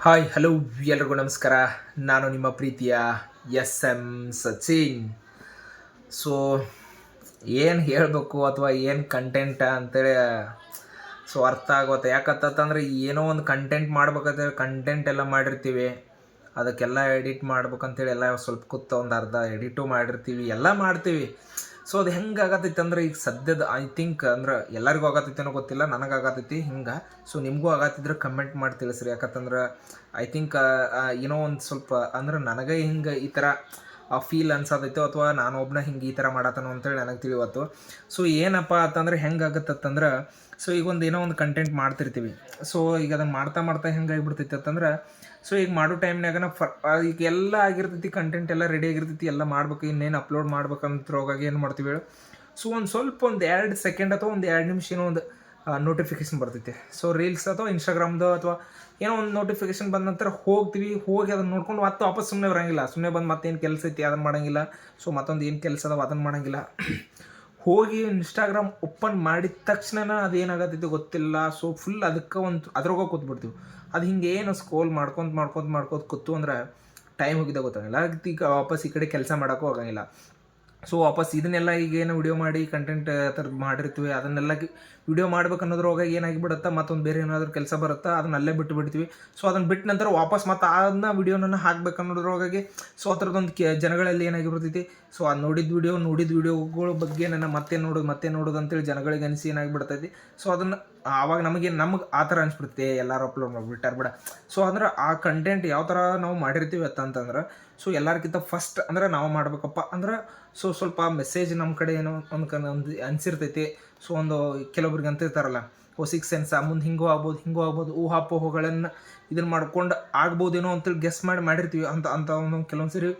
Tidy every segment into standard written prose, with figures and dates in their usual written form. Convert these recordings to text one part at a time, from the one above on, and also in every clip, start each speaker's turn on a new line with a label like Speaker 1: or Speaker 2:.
Speaker 1: Hi hello ಎಲ್ರಿಗೂ ನಮಸ್ಕಾರ. ನಾನು ನಿಮ್ಮ ಪ್ರೀತಿಯ ಎಸ್ ಎಮ್ ಸಚಿನ್. ಸೊ ಏನು ಹೇಳಬೇಕು ಅಥವಾ ಏನು ಕಂಟೆಂಟ ಅಂತೇಳಿ ಅರ್ಥ ಆಗುತ್ತೆ. ಯಾಕತ್ತಂದ್ರೆ ಏನೋ ಒಂದು ಕಂಟೆಂಟ್ ಮಾಡ್ಬೇಕಂತೇಳಿ ಕಂಟೆಂಟ್ ಎಲ್ಲ ಮಾಡಿರ್ತೀವಿ, ಅದಕ್ಕೆಲ್ಲ ಎಡಿಟ್ ಮಾಡ್ಬೇಕಂತೇಳಿ ಎಲ್ಲ ಸ್ವಲ್ಪ ಕೂತು ಒಂದು ಅರ್ಧ ಎಡಿಟು ಮಾಡಿರ್ತೀವಿ, ಎಲ್ಲ ಮಾಡ್ತೀವಿ. ಸೊ ಅದು ಹೆಂಗೆ ಆಗತ್ತೈತೆ ಅಂದ್ರೆ ಈಗ ಸದ್ಯದ ಐ ಥಿಂಕ್ ಅಂದ್ರೆ ಎಲ್ಲರಿಗೂ ಆಗತ್ತೈತೆ ಅನ್ನೋ ಗೊತ್ತಿಲ್ಲ, ನನಗೆ ಆಗತ್ತೈತಿ ಹಿಂಗೆ. ಸೊ ನಿಮಗೂ ಆಗತ್ತಿದ್ರೆ ಕಮೆಂಟ್ ಮಾಡಿ ತಿಳಿಸ್ರಿ. ಯಾಕಂತಂದ್ರೆ ಐ ಥಿಂಕ್ ಏನೋ ಒಂದು ಸ್ವಲ್ಪ ಅಂದ್ರೆ ನನಗೆ ಹಿಂಗೆ ಈ ಥರ ಫೀಲ್ ಅನ್ಸೋದೈತೋ ಅಥವಾ ನಾನು ಒಬ್ಬನ ಹಿಂಗೆ ಈ ಥರ ಮಾಡತ್ತನೋ ಅಂತೇಳಿ ನನಗೆ ತಿಳಿವತ್ತು. ಸೊ ಏನಪ್ಪ ಅಂತಂದ್ರೆ ಹೆಂಗೆ ಆಗತ್ತಂದ್ರೆ, ಸೊ ಈಗ ಒಂದು ಏನೋ ಒಂದು ಕಂಟೆಂಟ್ ಮಾಡ್ತಿರ್ತೀವಿ. ಸೊ ಈಗ ಅದನ್ನು ಮಾಡ್ತಾ ಮಾಡ್ತಾ ಹೆಂಗೆ ಆಗಿಬಿಡ್ತೈತೆ ಅಂತಂದ್ರೆ, ಸೊ ಈಗ ಮಾಡೋ ಟೈಮ್ನಾಗನ ಈಗ ಎಲ್ಲ ಆಗಿರ್ತೈತಿ, ಕಂಟೆಂಟ್ ಎಲ್ಲ ರೆಡಿ ಆಗಿರ್ತೈತಿ, ಎಲ್ಲ ಮಾಡ್ಬೇಕು, ಇನ್ನೇನು ಅಪ್ಲೋಡ್ ಮಾಡ್ಬೇಕಂತ ಏನು ಮಾಡ್ತೀವಿ ಹೇಳು. ಸೊ ಒಂದು ಸ್ವಲ್ಪ ಒಂದು 2 ಸೆಕೆಂಡ್ ಅಥವಾ ಒಂದು 2 ನಿಮಿಷ ಏನೋ ಒಂದು ನೋಟಿಫಿಕೇಶನ್ ಬರ್ತೈತೆ. ಸೊ ರೀಲ್ಸ್ ಅಥವಾ ಇನ್ಸ್ಟಾಗ್ರಾಮ್ದು ಅಥವಾ ಏನೋ ಒಂದು ನೋಟಿಫಿಕೇಶನ್ ಬಂದ ನಂತರ ಹೋಗ್ತೀವಿ, ಹೋಗಿ ಅದನ್ನು ನೋಡ್ಕೊಂಡು ಮತ್ತೆ ವಾಪಸ್ ಸುಮ್ಮನೆ ಬರೋಂಗಿಲ್ಲ. ಸುಮ್ಮನೆ ಬಂದು ಮತ್ತೇನು ಕೆಲಸ ಐತಿ ಅದನ್ನು ಮಾಡೋಂಗಿಲ್ಲ. ಸೊ ಮತ್ತೊಂದು ಏನು ಕೆಲಸ ಅದಾವ ಅದನ್ನು ಮಾಡೋಂಗಿಲ್ಲ. ಹೋಗಿ ಇನ್ಸ್ಟಾಗ್ರಾಮ್ ಓಪನ್ ಮಾಡಿದ ತಕ್ಷಣ ಅದೇನಾಗತ್ತೈತಿ ಗೊತ್ತಿಲ್ಲ. ಸೊ ಫುಲ್ ಅದಕ್ಕೆ ಒಂದು ಅದ್ರಾಗ ಕೂತ್ಬಿಡ್ತೀವಿ. ಅದು ಹಿಂಗೆ ಏನು ಸ್ಕ್ರೋಲ್ ಮಾಡ್ಕೊತ ಕೂತು ಅಂದ್ರೆ ಟೈಮ್ ಹೋಗಿದ್ದಾಗ ಗೊತ್ತಾಗಲ್ಲ. ಈಗ ವಾಪಸ್ ಈ ಕಡೆ ಕೆಲಸ ಮಾಡೋಕ್ಕೂ ಹೋಗಂಗಿಲ್ಲ. ಸೊ ವಾಪಸ್ ಇದನ್ನೆಲ್ಲ ಈಗೇನು ವಿಡಿಯೋ ಮಾಡಿ ಕಂಟೆಂಟ್ ಥರದ್ದು ಮಾಡಿರ್ತೀವಿ, ಅದನ್ನೆಲ್ಲ ವಿಡಿಯೋ ಮಾಡ್ಬೇಕು ಅನ್ನೋದ್ರೊಳಗೆ ಏನಾಗಿಬಿಡುತ್ತೆ, ಮತ್ತೊಂದು ಬೇರೆ ಏನಾದರೂ ಕೆಲಸ ಬರುತ್ತಾ, ಅದನ್ನ ಅಲ್ಲೇ ಬಿಟ್ಟು ಬಿಡ್ತೀವಿ. ಸೊ ಅದನ್ನು ಬಿಟ್ಟ ನಂತರ ವಾಪಸ್ ಮತ್ತೆ ಅದನ್ನ ವಿಡಿಯೋನ ಹಾಕ್ಬೇಕು ಅನ್ನೋದ್ರೊಳಗೆ ಸೊ ಆ ಥರದೊಂದು ಜನಗಳಲ್ಲಿ ಏನಾಗಿಬಿಡ್ತೈತಿ. ಸೊ ಅದು ನೋಡಿದ ವಿಡಿಯೋಗಳ ಬಗ್ಗೆ ಮತ್ತೆ ನೋಡೋದು ಅಂತೇಳಿ ಜನಗಳಿಗೆ ಅನಿಸಿ ಏನಾಗಿಬಿಡ್ತೈತಿ. ಸೊ ಅದನ್ನು ಆವಾಗ ನಮಗೆ ಆ ಥರ ಅನಿಸ್ಬಿಡ್ತೈತಿ, ಎಲ್ಲರೂ ಅಪ್ಲೋಡ್ ಮಾಡಿಬಿಟ್ಟಾರ ಬಿಡ. ಸೊ ಅಂದ್ರೆ ಆ ಕಂಟೆಂಟ್ ಯಾವ ಥರ ನಾವು ಮಾಡಿರ್ತೀವಿ ಅಂತಂದ್ರೆ, ಸೊ ಎಲ್ಲರಿಗಿಂತ ಫಸ್ಟ್ ಅಂದ್ರೆ ನಾವು ಮಾಡ್ಬೇಕಪ್ಪ ಅಂದ್ರೆ, ಸೊ ಸ್ವಲ್ಪ ಮೆಸೇಜ್ ನಮ್ಮ ಕಡೆ ಏನೋ ಒಂದು ಅನಿಸಿರ್ತೈತಿ. ಸೊ ಒಂದು ಕೆಲವೊಬ್ರಿಗೆ ಅಂತಿರ್ತಾರಲ್ಲ, ಸಿಕ್ಸ್ ಸೆನ್ಸ್, ಮುಂದೆ ಹಿಂಗೂ ಆಗ್ಬೋದು ಊಹಾಪೋಹಗಳನ್ನು ಇದನ್ನು ಮಾಡ್ಕೊಂಡು ಆಗ್ಬೋದೇನೋ ಅಂತೇಳಿ ಗೆಸ್ ಮಾಡಿರ್ತೀವಿ. ಅಂತ ಒಂದು ಕೆಲವೊಂದು ಸರಿ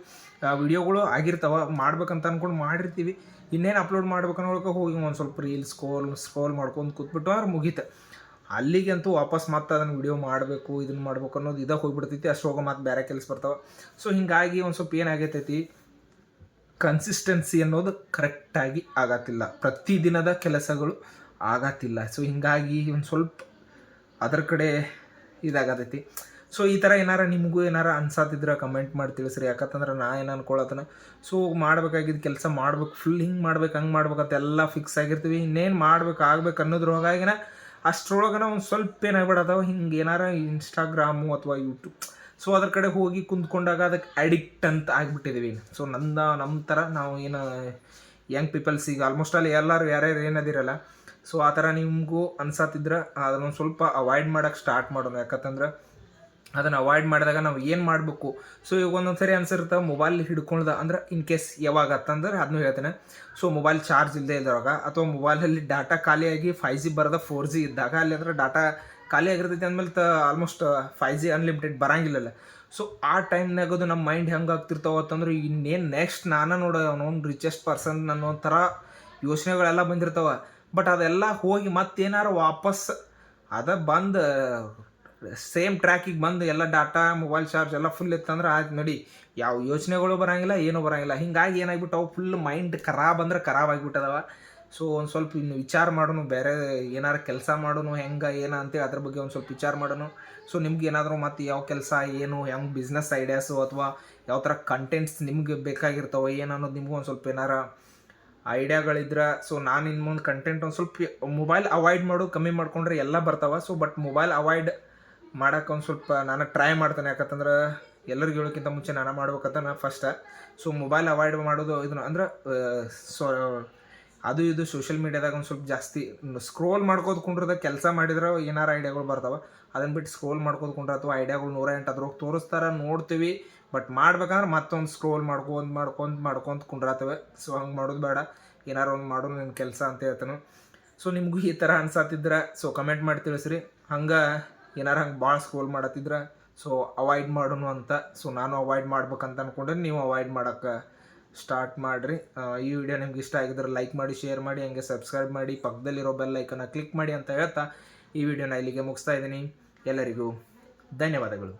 Speaker 1: ವಿಡಿಯೋಗಳು ಆಗಿರ್ತಾವೆ, ಮಾಡ್ಬೇಕಂತ ಅಂದ್ಕೊಂಡು ಮಾಡಿರ್ತೀವಿ. ಇನ್ನೇನು ಅಪ್ಲೋಡ್ ಮಾಡ್ಬೇಕನ್ನೋಳಕ್ಕೆ ಹೋಗಿ ಒಂದು ಸ್ವಲ್ಪ ರೀಲ್ಸ್ ಸ್ಕ್ರೋಲ್ ಮಾಡ್ಕೊಂಡು ಕೂತ್ಬಿಟ್ಟು ಅವ್ರು ಮುಗೀತು. ಅಲ್ಲಿಗಂತೂ ವಾಪಸ್ ಮತ್ತೆ ಅದನ್ನು ವಿಡಿಯೋ ಮಾಡಬೇಕು, ಇದನ್ನು ಮಾಡ್ಬೇಕು ಅನ್ನೋದು ಇದಾಗ ಹೋಗ್ಬಿಡ್ತೈತಿ. ಅಷ್ಟೋಗ ಮತ್ತೆ ಬೇರೆ ಕೆಲಸ ಬರ್ತಾವೆ. ಸೊ ಹೀಗಾಗಿ ಒಂದು ಸ್ವಲ್ಪ ಏನಾಗೈತೈತಿ, ಕನ್ಸಿಸ್ಟೆನ್ಸಿ ಅನ್ನೋದು ಕರೆಕ್ಟಾಗಿ ಆಗತ್ತಿಲ್ಲ, ಪ್ರತಿದಿನದ ಕೆಲಸಗಳು ಆಗತ್ತಿಲ್ಲ. ಸೊ ಹೀಗಾಗಿ ಒಂದು ಸ್ವಲ್ಪ ಅದರ ಕಡೆ ಇದಾಗತೈತಿ. ಸೊ ಈ ಥರ ನಿಮಗೂ ಅನ್ಸಾತಿದ್ರೆ ಕಮೆಂಟ್ ಮಾಡಿ ತಿಳಿಸ್ರಿ. ಯಾಕಂತಂದ್ರೆ ನಾ ಏನು ಅನ್ಕೊಳತ್ತನ, ಸೊ ಮಾಡಬೇಕಾಗಿದ್ದು ಕೆಲಸ ಮಾಡ್ಬೇಕು, ಫುಲ್ ಹಿಂಗೆ ಮಾಡ್ಬೇಕು ಹಂಗೆ ಮಾಡ್ಬೇಕಂತ ಎಲ್ಲ ಫಿಕ್ಸ್ ಆಗಿರ್ತೀವಿ. ಇನ್ನೇನು ಆಗ್ಬೇಕು ಅನ್ನೋದ್ರೊಳಗಾಗಿನ ಅಷ್ಟರೊಳಗನ ಒಂದು ಸ್ವಲ್ಪ ಏನಾಗ್ಬಿಡತ್ತವ, ಹಿಂಗೆ ಇನ್ಸ್ಟಾಗ್ರಾಮು ಅಥವಾ ಯೂಟ್ಯೂಬ್, ಸೊ ಅದ್ರ ಕಡೆ ಹೋಗಿ ಕುಂತ್ಕೊಂಡಾಗ ಅದಕ್ಕೆ ಅಡಿಕ್ಟ್ ಅಂತ ಆಗಿಬಿಟ್ಟಿದ್ದೀವಿ. ಸೊ ನಮ್ಮ ಥರ ನಾವು ಏನು ಯಂಗ್ ಪೀಪಲ್ಸ್ ಈಗ ಆಲ್ಮೋಸ್ಟ್ ಅಲ್ಲಿ ಎಲ್ಲರೂ ಯಾರ್ಯಾರು ಏನದಿರಲ್ಲ, ಸೊ ಆ ಥರ ನಿಮಗೂ ಅನ್ಸತ್ತಿದ್ರೆ ಅದನ್ನೊಂದು ಸ್ವಲ್ಪ ಅವಾಯ್ಡ್ ಮಾಡೋಕ್ಕೆ ಸ್ಟಾರ್ಟ್ ಮಾಡೋಣ. ಯಾಕಂತಂದ್ರೆ ಅದನ್ನು ಅವಾಯ್ಡ್ ಮಾಡಿದಾಗ ನಾವು ಏನು ಮಾಡಬೇಕು. ಸೊ ಈಗ ಒಂದೊಂದು ಸರಿ ಅನ್ಸಿರುತ್ತೆ ಮೊಬೈಲ್ ಹಿಡ್ಕೊಳ್ದ ಅಂದ್ರೆ ಇನ್ ಕೇಸ್ ಯಾವಾಗ ಅಂತಂದ್ರೆ ಅದನ್ನು ಹೇಳ್ತೇನೆ. ಸೊ ಮೊಬೈಲ್ ಚಾರ್ಜ್ ಇಲ್ಲದೆ ಇದ್ದಾಗ ಅಥವಾ ಮೊಬೈಲಲ್ಲಿ ಡಾಟಾ ಖಾಲಿಯಾಗಿ 5G ಬರೋದ 4G ಇದ್ದಾಗ, ಅಲ್ಲಿ ಅಂದ್ರೆ ಡಾಟಾ ಖಾಲಿ ಆಗಿರ್ತೈತಿ ಅಂದಮೇಲೆ ಆಲ್ಮೋಸ್ಟ್ 5G ಅನ್ಲಿಮಿಟೆಡ್ ಬರೋಂಗಿಲ್ಲಲ್ಲ. ಸೊ ಆ ಟೈಮ್ನಾಗದು ನಮ್ಮ ಮೈಂಡ್ ಹೆಂಗೆ ಆಗ್ತಿರ್ತಾವೆ ಅಂತಂದ್ರೆ, ಇನ್ನೇನು ನೆಕ್ಸ್ಟ್ ನಾನು ಅವನೊಂದು ರಿಚೆಸ್ಟ್ ಪರ್ಸನ್ ಅನ್ನೋ ಥರ ಯೋಚನೆಗಳೆಲ್ಲ ಬಂದಿರ್ತಾವೆ. ಬಟ್ ಅದೆಲ್ಲ ಹೋಗಿ ಮತ್ತೇನಾರು ವಾಪಸ್ ಬಂದು ಸೇಮ್ ಟ್ರ್ಯಾಕಿಗೆ ಬಂದು ಎಲ್ಲ ಡಾಟಾ ಮೊಬೈಲ್ ಚಾರ್ಜ್ ಎಲ್ಲ ಫುಲ್ ಇತ್ತಂದ್ರೆ ಆಯ್ತು ನೋಡಿ, ಯಾವ ಯೋಚನೆಗಳು ಬರೋಂಗಿಲ್ಲ, ಏನೂ ಬರೋಂಗಿಲ್ಲ. ಹೀಗಾಗಿ ಏನಾಗ್ಬಿಟ್ಟು ಅವು ಫುಲ್ ಮೈಂಡ್ ಖರಾಬ್ ಆಗಿಬಿಟ್ಟದವ. ಸೊ ಒಂದು ಸ್ವಲ್ಪ ಇನ್ನು ವಿಚಾರ ಮಾಡೋಣ, ಬೇರೆ ಕೆಲಸ ಮಾಡೋಣ ಹೆಂಗೆ ಅಂತೇಳಿ ಅದ್ರ ಬಗ್ಗೆ ಒಂದು ಸ್ವಲ್ಪ ವಿಚಾರ ಮಾಡೋಣ. ಸೊ ನಿಮ್ಗೆ ಏನಾದರೂ ಮತ್ತು ಯಾವ ಕೆಲಸ ಏನು ಹೆಂಗೆ ಬಿಸ್ನೆಸ್ ಐಡಿಯಾಸು ಅಥವಾ ಯಾವ ಥರ ಕಂಟೆಂಟ್ಸ್ ನಿಮ್ಗೆ ಬೇಕಾಗಿರ್ತಾವೆ ಅನ್ನೋದು ನಿಮ್ಗೆ ಒಂದು ಸ್ವಲ್ಪ ಐಡಿಯಾಗಳಿದ್ರೆ, ಸೊ ನಾನು ಇನ್ನು ಮುಂದೆ ಕಂಟೆಂಟ್ ಒಂದು ಸ್ವಲ್ಪ ಮೊಬೈಲ್ ಅವಾಯ್ಡ್ ಮಾಡೋದು ಕಮ್ಮಿ ಮಾಡ್ಕೊಂಡ್ರೆ ಎಲ್ಲ ಬರ್ತಾವೆ. ಸೊ ಬಟ್ ಮೊಬೈಲ್ ಅವಾಯ್ಡ್ ಮಾಡೋಕೆ ಒಂದು ಸ್ವಲ್ಪ ನಾನು ಟ್ರೈ ಮಾಡ್ತೇನೆ. ಯಾಕಂತಂದ್ರೆ ಎಲ್ಲರಿಗೂ ಹೇಳೋಕ್ಕಿಂತ ಮುಂಚೆ ನಾನು ಮಾಡ್ಬೇಕಂತ ನಾನು ಫಸ್ಟ್. ಸೊ ಮೊಬೈಲ್ ಅವಾಯ್ಡ್ ಮಾಡೋದು ಇದನ್ನು ಅಂದ್ರೆ ಅದು ಇದು ಸೋಷಿಯಲ್ ಮೀಡ್ಯಾದಾಗ ಒಂದು ಸ್ವಲ್ಪ ಜಾಸ್ತಿ ಸ್ಕ್ರೋಲ್ ಮಾಡ್ಕೋದು ಕುಂಡ್ರದಾಗ ಕೆಲಸ ಮಾಡಿದ್ರೆ ಐಡಿಯಾಗಳು ಬರ್ತಾವೆ. ಅದನ್ನು ಬಿಟ್ಟು ಸ್ಕ್ರೋಲ್ ಮಾಡ್ಕೋದು ಕುಂಡ್ರೆ ಅಥವಾ ಐಡಿಯಾಗಳು 108 ಅದ್ರೊಳಗೆ ತೋರಿಸ್ತಾರೆ, ನೋಡ್ತೀವಿ. ಬಟ್ ಮಾಡ್ಬೇಕಂದ್ರೆ ಮತ್ತೊಂದು ಸ್ಕ್ರೋಲ್ ಮಾಡ್ಕೊಂತ ಕುಂಡ್ರಾತವೆ. ಸೊ ಹಂಗೆ ಮಾಡೋದು ಬೇಡ, ಒಂದು ಮಾಡೋದು ನಿಮ್ಮ ಕೆಲಸ ಅಂತ ಹೇಳ್ತಾನೆ. ಸೊ ನಿಮಗೂ ಈ ಥರ ಅನ್ಸಾತಿದ್ರೆ ಸೊ ಕಮೆಂಟ್ ಮಾಡಿ ತಿಳಿಸ್ರಿ. ಹಂಗೆ ಹಂಗೆ ಭಾಳ ಸ್ಕ್ರೋಲ್ ಮಾಡತ್ತಿದ್ರೆ ಸೊ ಅವಾಯ್ಡ್ ಮಾಡೋಣ ಅಂತ. ಸೊ ನಾನು ಅವಾಯ್ಡ್ ಮಾಡ್ಬೇಕಂತ ಅಂದ್ಕೊಂಡ್ರೆ ನೀವು ಅವಾಯ್ಡ್ ಮಾಡೋಕ್ಕೆ ಸ್ಟಾರ್ಟ್ ಮಾಡಿರಿ. ಈ ವಿಡಿಯೋ ನಿಮ್ಗೆ ಇಷ್ಟ ಆಗಿದ್ರೆ ಲೈಕ್ ಮಾಡಿ, ಶೇರ್ ಮಾಡಿ, ಹಂಗೆ ಸಬ್ಸ್ಕ್ರೈಬ್ ಮಾಡಿ, ಪಕ್ಕದಲ್ಲಿರೋ ಬೆಲ್ ಐಕನ್ನ ಕ್ಲಿಕ್ ಮಾಡಿ ಅಂತ ಹೇಳ್ತಾ ಈ ವಿಡಿಯೋನ ಇಲ್ಲಿಗೆ ಮುಗಿಸ್ತಾ ಇದ್ದೀನಿ. ಎಲ್ಲರಿಗೂ ಧನ್ಯವಾದಗಳು.